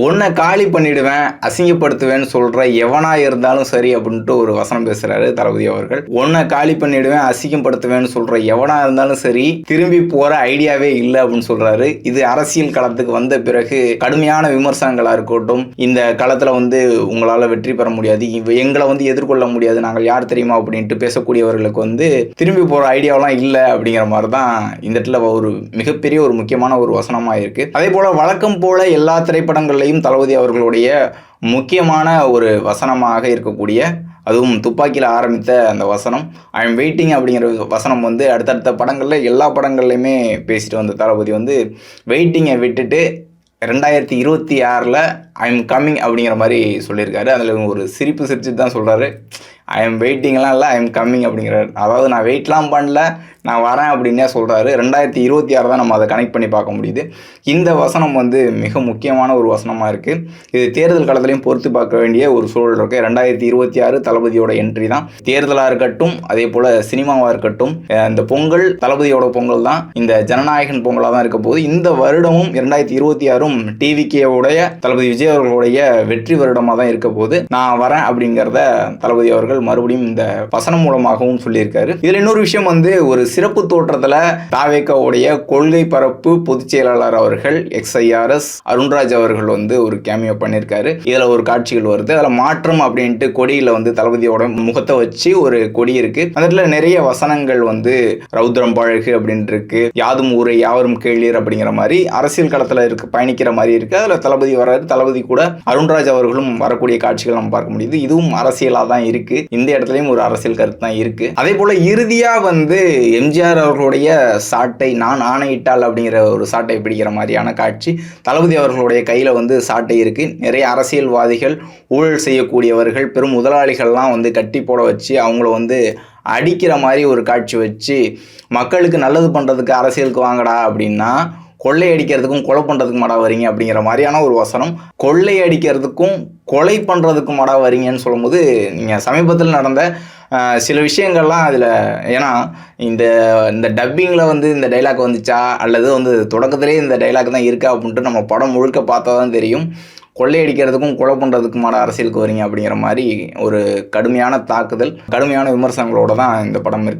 உன்னை காலி பண்ணிடுவேன், அசிங்கப்படுத்துவேன்னு சொல்ற எவனா இருந்தாலும் சரி அப்படின்ட்டு ஒரு வசனம் பேசுறாரு தளபதி அவர்கள். உன்னை காலி பண்ணிடுவேன், அசிங்கப்படுத்துவேன்னு சொல்ற எவனா இருந்தாலும் சரி, திரும்பி போற ஐடியாவே இல்லை அப்படின்னு சொல்றாரு. இது அரசியல் களத்துக்கு வந்த பிறகு கடுமையான விமர்சனங்களா இருக்கட்டும், இந்த களத்துல உங்களால வெற்றி பெற முடியாது, எங்களை எதிர்கொள்ள முடியாது, நாங்கள் யார் தெரியுமா அப்படின்ட்டு பேசக்கூடியவர்களுக்கு திரும்பி போற ஐடியாவெல்லாம் இல்லை அப்படிங்கிற மாதிரி தான் இந்த இடத்துல ஒரு மிகப்பெரிய ஒரு முக்கியமான ஒரு வசனமா இருக்கு. அதே போல வழக்கம் போல எல்லா திரைப்படங்கள்லையும் தளபதி அவர்களுடைய முக்கியமான ஒரு வசனமாக இருக்கக்கூடிய, அதுவும் துப்பாக்கியில் ஆரம்பித்த அந்த வசனம் ஐ எம் வெயிட்டிங் அப்படிங்கிற வசனம் அடுத்தடுத்த படங்களில் எல்லா படங்கள்லையுமே பேசிட்டு வந்த தளபதி வெயிட்டிங்கை விட்டுட்டு 2026 ஐ எம் கம்மிங் அப்படிங்கிற மாதிரி சொல்லியிருக்காரு. அதில் ஒரு சிரிச்சுட்டு தான் சொல்கிறாரு. ஐ எம் வெயிட்டிங்லாம் இல்லை, ஐ எம் கம்மிங் அப்படிங்கிறார். அதாவது நான் வெயிட்லாம் பண்ணல, நான் வரேன் அப்படின்னே சொல்கிறாரு. 2026 தான் நம்ம அதை கனெக்ட் பண்ணி பார்க்க முடியுது. இந்த வசனம் மிக முக்கியமான ஒரு வசனமாக இருக்குது. இது தேர்தல் காலத்திலையும் பொறுத்து பார்க்க வேண்டிய ஒரு சூழல் இருக்குது. 2026 தளபதியோட என்ட்ரி தான். தேர்தலாக இருக்கட்டும், அதே போல் சினிமாவாக இருக்கட்டும், இந்த பொங்கல் தளபதியோட பொங்கல் தான், இந்த ஜனநாயகன் பொங்கலாக தான் இருக்க போகுது. இந்த வருடமும் 2026 டிவிகேவுடைய தளபதி விஜய் அவர்களுடைய வெற்றி வருடமாக தான் இருக்க போகுது. நான் வரேன் அப்படிங்கிறத தளபதி அவர்கள் மறுபடியும் இந்த வசனம் மூலமாகவும் சொல்லியிருக்காரு. இதில் இன்னொரு விஷயம் ஒரு சிறப்பு தோற்றத்தில் தாவேகாவுடைய கொள்கை பரப்பு பொதுச் செயலாளர் அவர்கள் XIRS அருண்ராஜ் அவர்கள் ஒரு கேமியோ பண்ணியிருக்காரு. இதில் ஒரு காட்சிகள் வருது. அதில் மாற்றம் அப்படின்ட்டு கொடியில் தளபதியோட முகத்தை வச்சு ஒரு கொடி இருக்கு. அதில் நிறைய வசனங்கள் ரௌத்ரம் பழகு அப்படின்ட்டு இருக்கு, யாதும் ஊரே யாவரும் கேளீர் அப்படிங்கிற மாதிரி அரசியல் களத்தில் பயணிக்கிற மாதிரி இருக்கு. அதில் தளபதி வர்றாரு, தளபதி கூட அருண்ராஜ் அவர்களும் வரக்கூடிய காட்சிகள் நம்ம பார்க்க முடியுது. இதுவும் அரசியலாக தான் இருக்கு. இந்த இடத்துலையும் ஒரு அரசியல் கருத்து தான் இருக்கு. அதே போல இறுதியா எம்ஜிஆர் அவர்களுடைய சாட்டை நான் ஆணையிட்டால் அப்படிங்கிற ஒரு சாட்டை பிடிக்கிற மாதிரியான காட்சி. தளபதி அவர்களுடைய கையில் சாட்டை இருக்கு. நிறைய அரசியல்வாதிகள், ஊழல் செய்யக்கூடியவர்கள், பெரும் முதலாளிகள்லாம் கட்டி போட வச்சு அவங்கள அடிக்கிற மாதிரி ஒரு காட்சி வச்சு, மக்களுக்கு நல்லது பண்ணுறதுக்கு அரசியலுக்கு வாங்கடா அப்படின்னா கொள்ளை அடிக்கிறதுக்கும் கொலை பண்ணுறதுக்கும் மாடா வரீங்க அப்படிங்கிற மாதிரியான ஒரு வசனம். கொள்ளை அடிக்கிறதுக்கும் கொலை பண்ணுறதுக்கும் மாடா வரீங்கன்னு சொல்லும்போது, நீங்கள் சமீபத்தில் நடந்த சில விஷயங்கள்லாம் அதில், ஏன்னா இந்த டப்பிங்கில் இந்த டைலாக் வந்துச்சா அல்லது தொடக்கத்திலே இந்த டைலாக் தான் இருக்கா அப்படின்ட்டு நம்ம படம் முழுக்க பார்த்தா தான் தெரியும். கொள்ளையடிக்கிறதுக்கும் கொலை பண்ணுறதுக்குமான அரசியலுக்கு வரீங்க அப்படிங்கிற மாதிரி ஒரு கடுமையான தாக்குதல், கடுமையான விமர்சனங்களோடு தான் இந்த படம் இருக்குது.